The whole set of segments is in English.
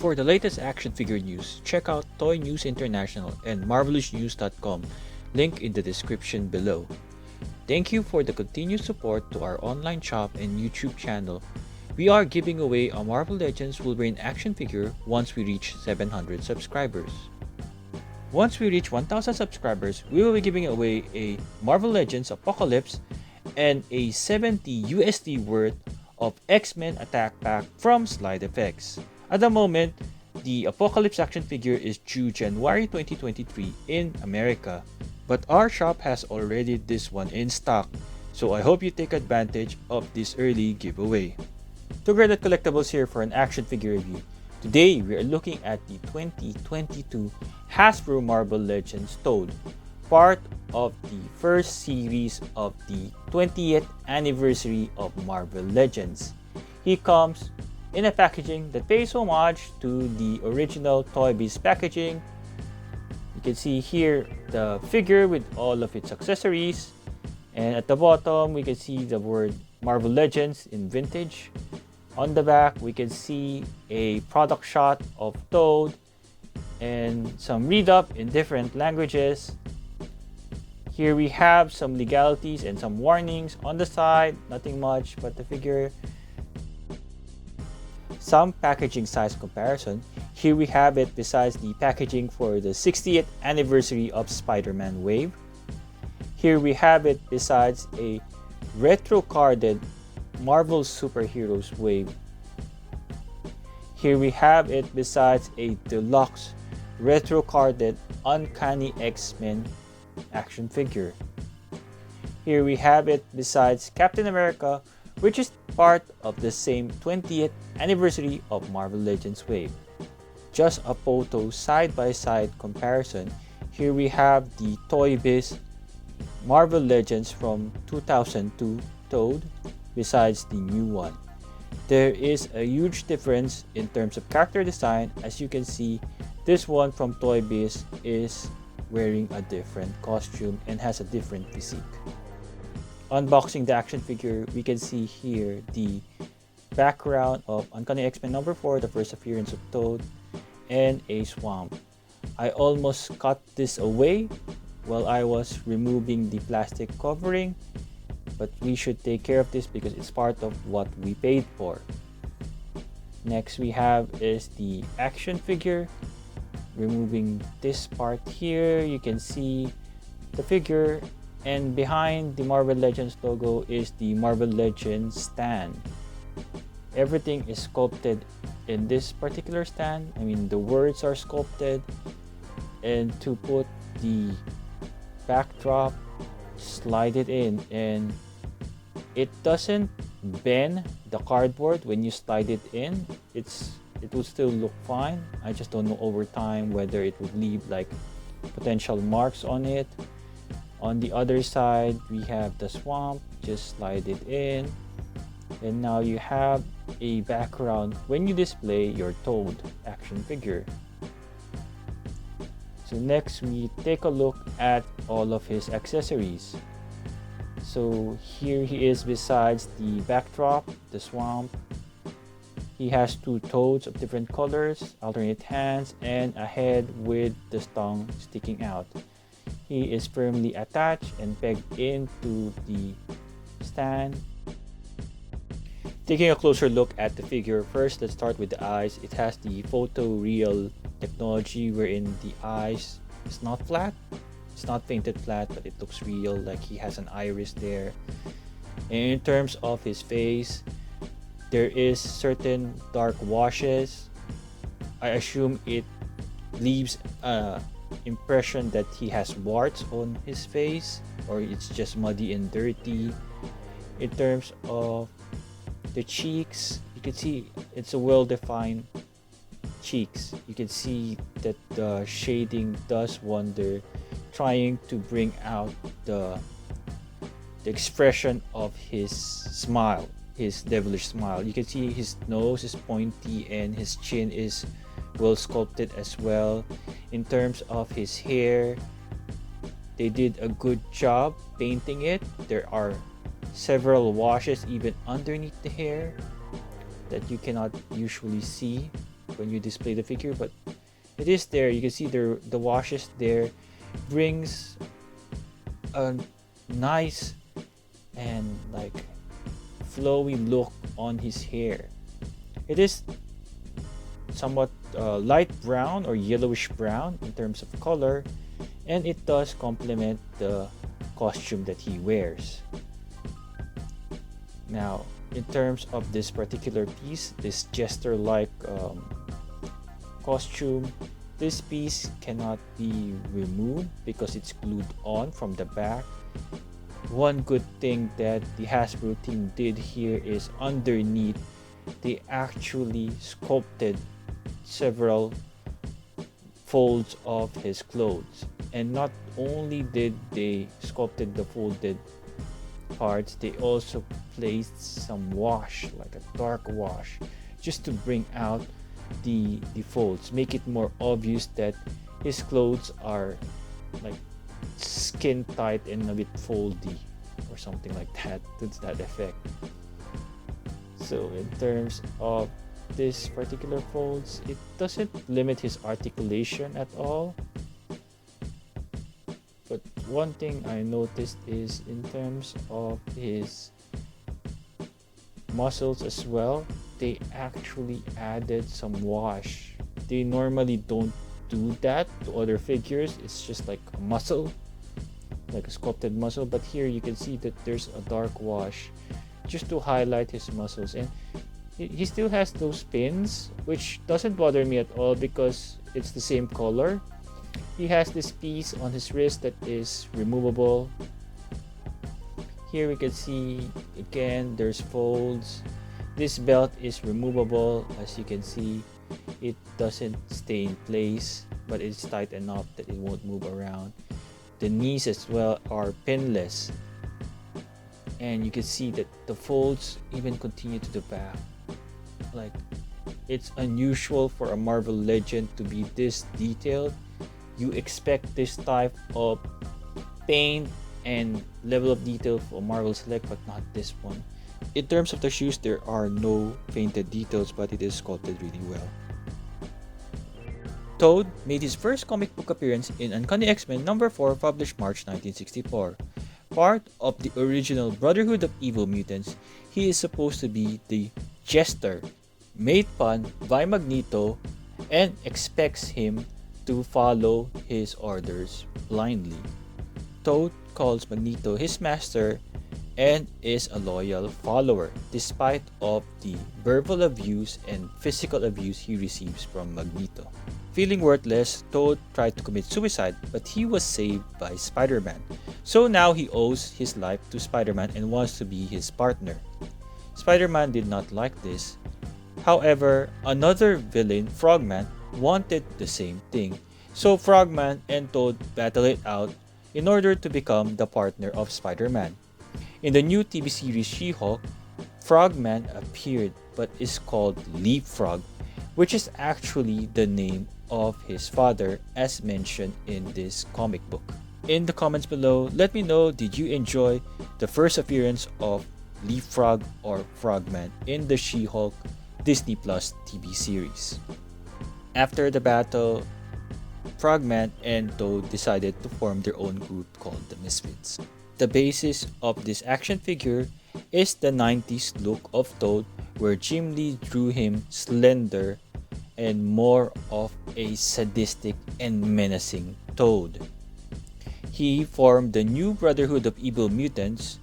For the latest action figure news, check out Toy News International and marvelousnews.com, link in the description below. Thank you for the continued support to our online shop and YouTube channel. We are giving away a Marvel Legends Wolverine action figure once we reach 700 subscribers. Once we reach 1000 subscribers, we will be giving away a Marvel Legends Apocalypse and a 70 USD worth of X-Men attack pack from slideffects. At the moment, the Apocalypse action figure is due January 2023 in America, but our shop has already this one in stock, so I hope you take advantage of this early giveaway. To Graded Collectibles here for an action figure review. Today, we are looking at the 2022 Hasbro Marvel Legends Toad, part of the first series of the 20th anniversary of Marvel Legends. He comes in a packaging that pays homage to the original Toy Biz packaging. You can see here the figure with all of its accessories, and at the bottom we can see the word Marvel Legends in vintage. On the back we can see a product shot of Toad and some read up in different languages. Here we have some legalities and some warnings on the side, nothing much but the figure. Some packaging size comparison. Here we have it besides the packaging for the 60th anniversary of Spider-Man Wave. Here we have it besides a retro carded Marvel Superheroes Wave. Here we have it besides a deluxe retro carded Uncanny X-Men action figure. Here we have it besides Captain America, which is part of the same 20th anniversary of Marvel Legends Wave. Just a photo side-by-side comparison. Here we have the Toy Biz Marvel Legends from 2002 Toad besides the new one. There is a huge difference in terms of character design. As you can see, this one from Toy Biz is wearing a different costume and has a different physique. Unboxing the action figure, we can see here the background of Uncanny X-Men number 4, the first appearance of Toad, and a swamp. I almost cut this away while I was removing the plastic covering, but we should take care of this because it's part of what we paid for. Next we have is the action figure. Removing this part here, you can see the figure, and behind the Marvel Legends logo is the Marvel Legends stand. Everything is sculpted in this particular stand. I mean, the words are sculpted, and to put the backdrop, slide it in, and it doesn't bend the cardboard when you slide it in. It will still look fine. I just don't know over time whether it would leave like potential marks on it. On the other side, we have the swamp. Just slide it in, and now you have a background when you display your Toad action figure. So next we take a look at all of his accessories. So here he is besides the backdrop, the swamp. He has two toads of different colors, alternate hands, and a head with the tongue sticking out. He is firmly attached and pegged into the stand. Taking a closer look at the figure, first let's start with the eyes. It has the photoreal technology wherein the eyes is not flat. It's not painted flat, but it looks real, like he has an iris there. And in terms of his face, there is certain dark washes. I assume it leaves an impression that he has warts on his face, or it's just muddy and dirty. In terms of the cheeks, you can see it's a well-defined cheeks. You can see that the shading does wonder, trying to bring out the expression of his smile, his devilish smile. You can see his nose is pointy and his chin is well sculpted as well. In terms of his hair, they did a good job painting it. There are several washes even underneath the hair that you cannot usually see when you display the figure, but it is there. You can see the washes there, brings a nice and like flowy look on his hair. It is somewhat light brown or yellowish brown in terms of color, and it does complement the costume that he wears. Now, in terms of this particular piece, this jester-like costume, this piece cannot be removed because it's glued on from the back. One good thing that the Hasbro team did here is underneath they actually sculpted several folds of his clothes, and not only did they sculpted the folded parts, they also placed some wash, like a dark wash, just to bring out the folds, make it more obvious that his clothes are like skin tight and a bit foldy or something like that, to that effect. So in terms of this particular folds, it doesn't limit his articulation at all. But one thing I noticed is in terms of his muscles as well, they actually added some wash. They normally don't do that to other figures. It's just like a muscle, like a sculpted muscle, but here you can see that there's a dark wash just to highlight his muscles. And he still has those pins, which doesn't bother me at all because it's the same color. He has this piece on his wrist that is removable. Here we can see again there's folds. This belt is removable. As you can see, it doesn't stay in place, but it's tight enough that it won't move around. The knees as well are pinless, and you can see that the folds even continue to the back. Like, it's unusual for a Marvel legend to be this detailed. You expect this type of paint and level of detail for Marvel Select, but not this one. In terms of the shoes, there are no painted details, but it is sculpted really well. Toad made his first comic book appearance in Uncanny X-Men number 4, published March 1964. Part of the original Brotherhood of Evil Mutants, he is supposed to be the Jester, made fun by Magneto, and expects him to follow his orders blindly. Toad calls Magneto his master and is a loyal follower despite of the verbal abuse and physical abuse he receives from Magneto. Feeling worthless, Toad tried to commit suicide, but he was saved by Spider-Man. So now he owes his life to Spider-Man and wants to be his partner. Spider-Man did not like this. However, another villain, Frogman, wanted the same thing. So Frogman and Toad battle it out in order to become the partner of Spider-Man. In the new TV series She-Hulk, Frogman appeared but is called Leapfrog, which is actually the name of his father as mentioned in this comic book. In the comments below, let me know, did you enjoy the first appearance of Leapfrog or Frogman in the She-Hulk Disney Plus TV series? After the battle, Frogman and Toad decided to form their own group called the Misfits. The basis of this action figure is the 90s look of Toad, where Jim Lee drew him slender and more of a sadistic and menacing Toad. He formed the new Brotherhood of Evil Mutants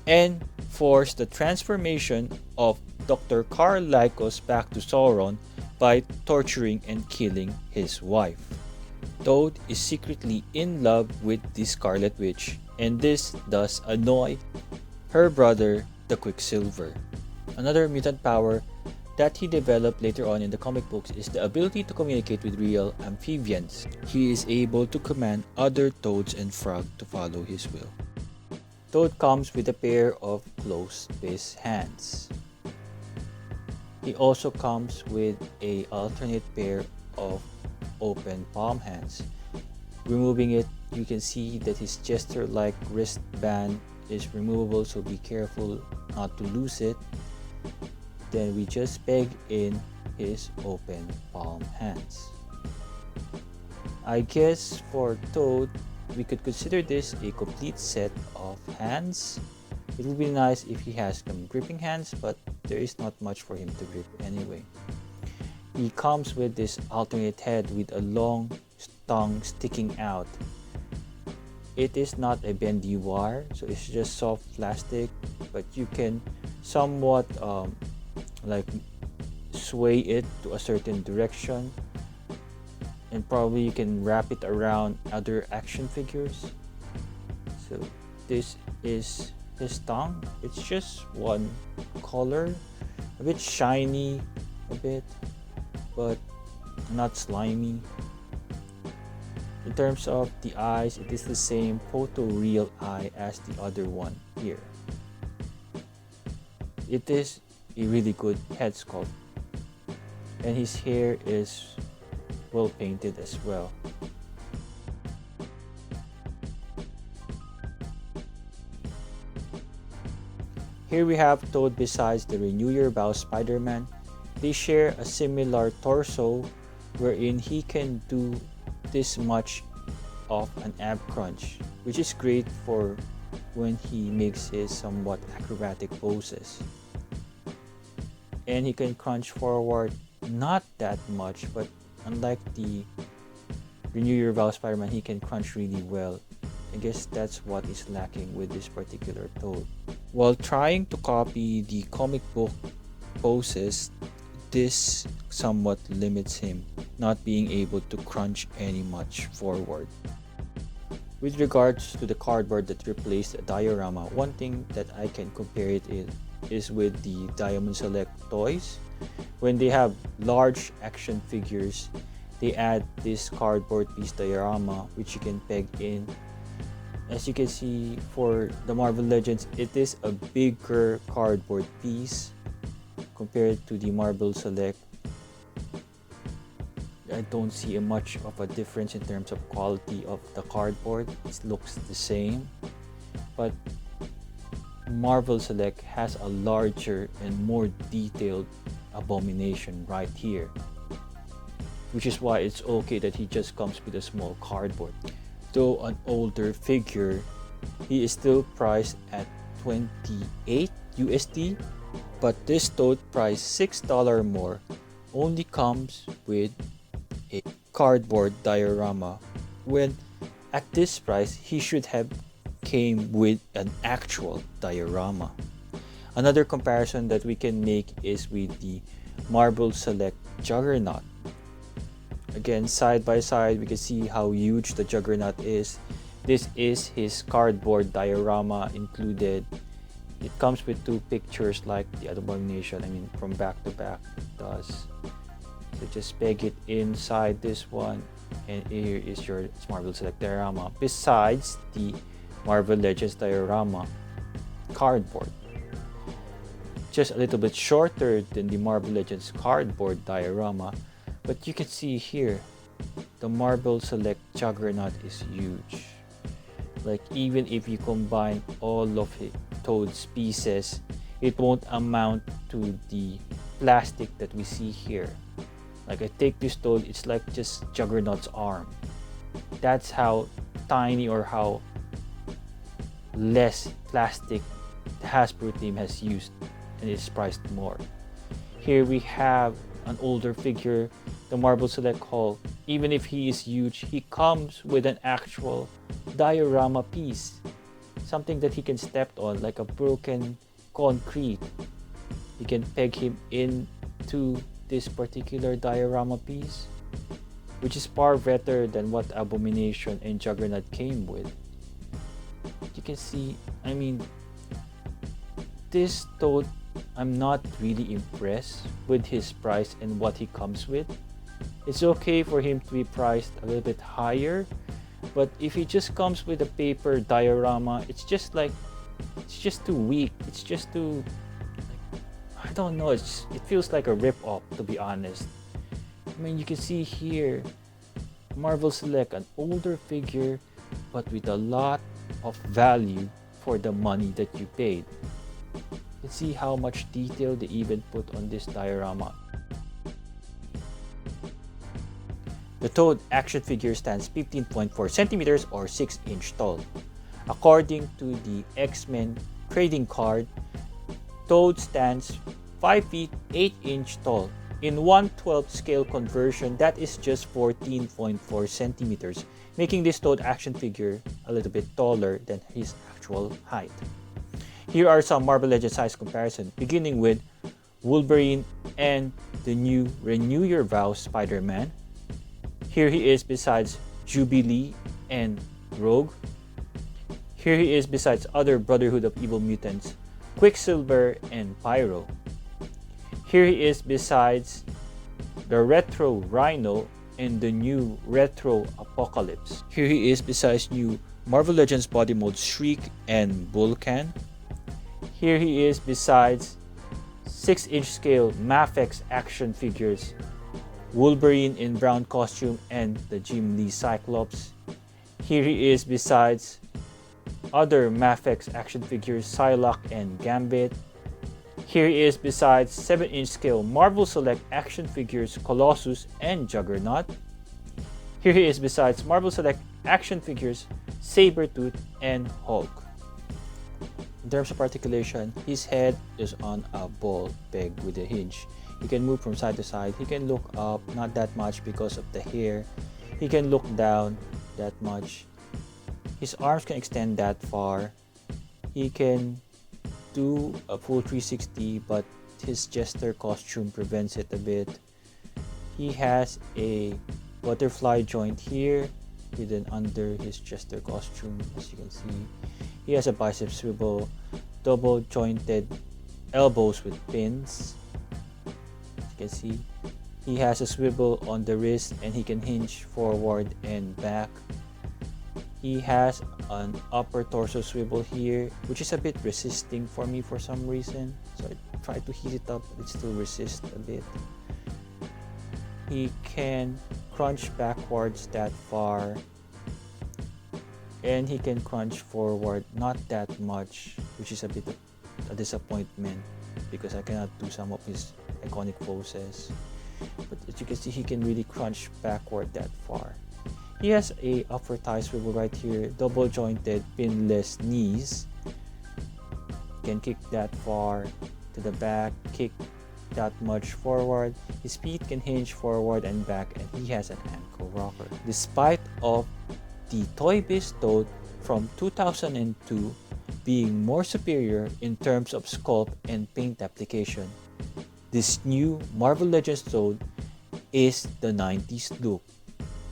and forced the transformation of Dr. Karl Lycos back to Sauron by torturing and killing his wife. Toad is secretly in love with the Scarlet Witch, and this does annoy her brother, the Quicksilver. Another mutant power that he developed later on in the comic books is the ability to communicate with real amphibians. He is able to command other Toads and Frog to follow his will. Toad comes with a pair of closed fist hands. He also comes with an alternate pair of open palm hands. Removing it, you can see that his jester-like wristband is removable, so be careful not to lose it. Then we just peg in his open palm hands. I guess for Toad, we could consider this a complete set of hands. It would be nice if he has some gripping hands, but there is not much for him to grip anyway. He comes with this alternate head with a long tongue sticking out. It is not a bendy wire, so it's just soft plastic, but you can somewhat like sway it to a certain direction, and probably you can wrap it around other action figures. So this is his tongue. It's just one color, a bit shiny, a bit, but not slimy. In terms of the eyes, it is the same photoreal eye as the other one here. It is a really good head sculpt, and his hair is well painted as well. Here we have Toad besides the Renew Your Vow Spider-Man. They share a similar torso wherein he can do this much of an ab crunch, which is great for when he makes his somewhat acrobatic poses. And he can crunch forward not that much, but unlike the Renew Your Vow Spider-Man, he can crunch really well. I guess that's what is lacking with this particular Toad. While trying to copy the comic book poses, this somewhat limits him, not being able to crunch any much forward. With regards to the cardboard that replaced the diorama, one thing that I can compare it is with the Diamond Select toys. When they have large action figures, they add this cardboard piece diorama which you can peg in. As you can see, for the Marvel Legends, it is a bigger cardboard piece compared to the Marvel Select. I don't see much of a difference in terms of quality of the cardboard. It looks the same, but Marvel Select has a larger and more detailed Abomination right here, which is why it's okay that he just comes with a small cardboard. Though an older figure, he is still priced at 28 USD, but this Toad priced $6 more only comes with a cardboard diorama, when at this price he should have came with an actual diorama. Another comparison that we can make is with the Marvel Select Juggernaut. Again, side by side, we can see how huge the Juggernaut is. This is his cardboard diorama included. It comes with two pictures like the Abomination, from back to back it does. So just peg it inside this one, and here is your Marvel Select diorama, besides the Marvel Legends diorama cardboard. Just a little bit shorter than the Marvel Legends cardboard diorama, but you can see here the Marvel Select Juggernaut is huge. Like, even if you combine all of Toad's pieces, it won't amount to the plastic that we see here. Like, I take this Toad, it's like just Juggernaut's arm. That's how tiny or how less plastic the Hasbro team has used, and it's priced more. Here we have an older figure, the Marvel Select Hulk. Even if he is huge, he comes with an actual diorama piece, something that he can step on, like a broken concrete. You can peg him into this particular diorama piece, which is far better than what Abomination and Juggernaut came with. You can see, this Toad, I'm not really impressed with his price and what he comes with. It's okay for him to be priced a little bit higher, but if he just comes with a paper diorama, it's just too weak. It's just too, I don't know, it feels like a rip-off, to be honest. You can see here, Marvel Select, an older figure, but with a lot of value for the money that you paid. You can see how much detail they even put on this diorama. The Toad action figure stands 15.4 centimeters or 6 inch tall. According to the X-Men trading card, Toad stands 5 feet 8 inch tall. In 1/12 scale conversion, that is just 14.4 centimeters, making this Toad action figure a little bit taller than his actual height. Here are some Marvel Legends size comparison, beginning with Wolverine and the new Renew Your Vows Spider-Man. Here he is besides Jubilee and Rogue. Here he is besides other Brotherhood of Evil Mutants, Quicksilver and Pyro. Here he is besides the Retro Rhino and the new Retro Apocalypse. Here he is besides new Marvel Legends body mold Shriek and Vulcan. Here he is besides 6 inch scale Mafex action figures, Wolverine in brown costume and the Jim Lee Cyclops. Here he is besides other Mafex action figures Psylocke and Gambit. Here he is besides 7 inch scale Marvel Select action figures Colossus and Juggernaut. Here he is besides Marvel Select action figures Sabretooth and Hulk. In terms of articulation, his head is on a ball peg with a hinge. He can move from side to side. He can look up, not that much because of the hair. He can look down that much. His arms can extend that far. He can do a full 360, but his jester costume prevents it a bit. He has a butterfly joint here, hidden under his jester costume, as you can see. He has a bicep swivel, double jointed elbows with pins. As you can see, he has a swivel on the wrist and he can hinge forward and back. He has an upper torso swivel here, which is a bit resisting for me for some reason. So I try to heat it up, but it still resists a bit. He can crunch backwards that far. And he can crunch forward not that much, which is a bit of a disappointment because I cannot do some of his iconic poses. But as you can see, he can really crunch backward that far. He has a upper thigh swivel right here, double jointed pinless knees. Can kick that far to the back, kick that much forward. His feet can hinge forward and back, and he has an ankle rocker. Despite of the Toy Biz Toad from 2002 being more superior in terms of sculpt and paint application, this new Marvel Legends Toad is the 90s look.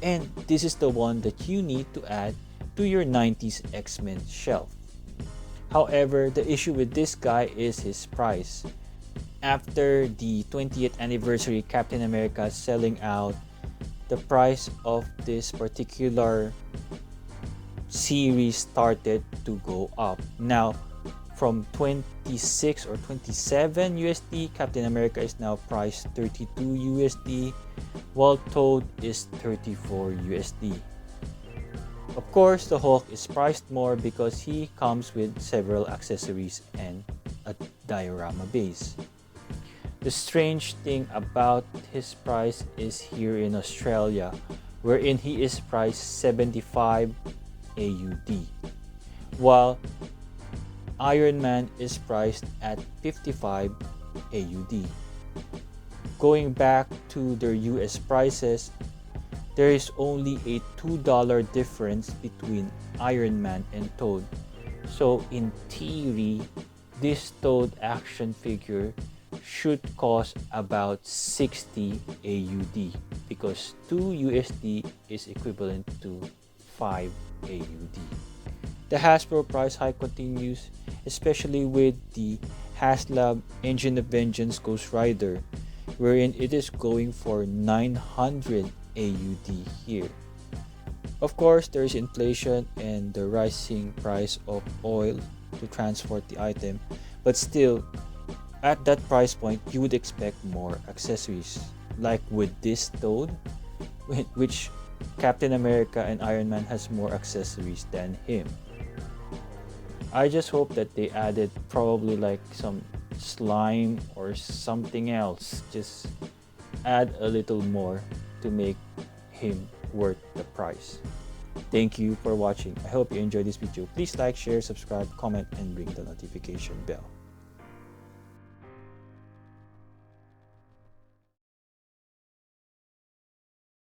And this is the one that you need to add to your 90s X-Men shelf. However, the issue with this guy is his price. After the 20th anniversary Captain America selling out, the price of this particular series started to go up. Now, from 26 or 27 USD, Captain America is now priced 32 USD, while Toad is 34 USD. Of course, the Hulk is priced more because he comes with several accessories and a diorama base. The strange thing about his price is here in Australia, wherein he is priced 75 AUD, while Iron Man is priced at 55 AUD. Going back to their US prices, there is only a $2 difference between Iron Man and Toad. So in theory, this Toad action figure should cost about 60 AUD because 2 USD is equivalent to 5 AUD. The Hasbro price hike continues, especially with the HasLab Engine of Vengeance Ghost Rider, wherein it is going for 900 AUD here. Of course, there is inflation and the rising price of oil to transport the item, but still, at that price point, you would expect more accessories. Like with this Toad, which Captain America and Iron Man has more accessories than him. I just hope that they added probably like some slime or something else. Just add a little more to make him worth the price. Thank you for watching. I hope you enjoyed this video. Please like, share, subscribe, comment, and ring the notification bell.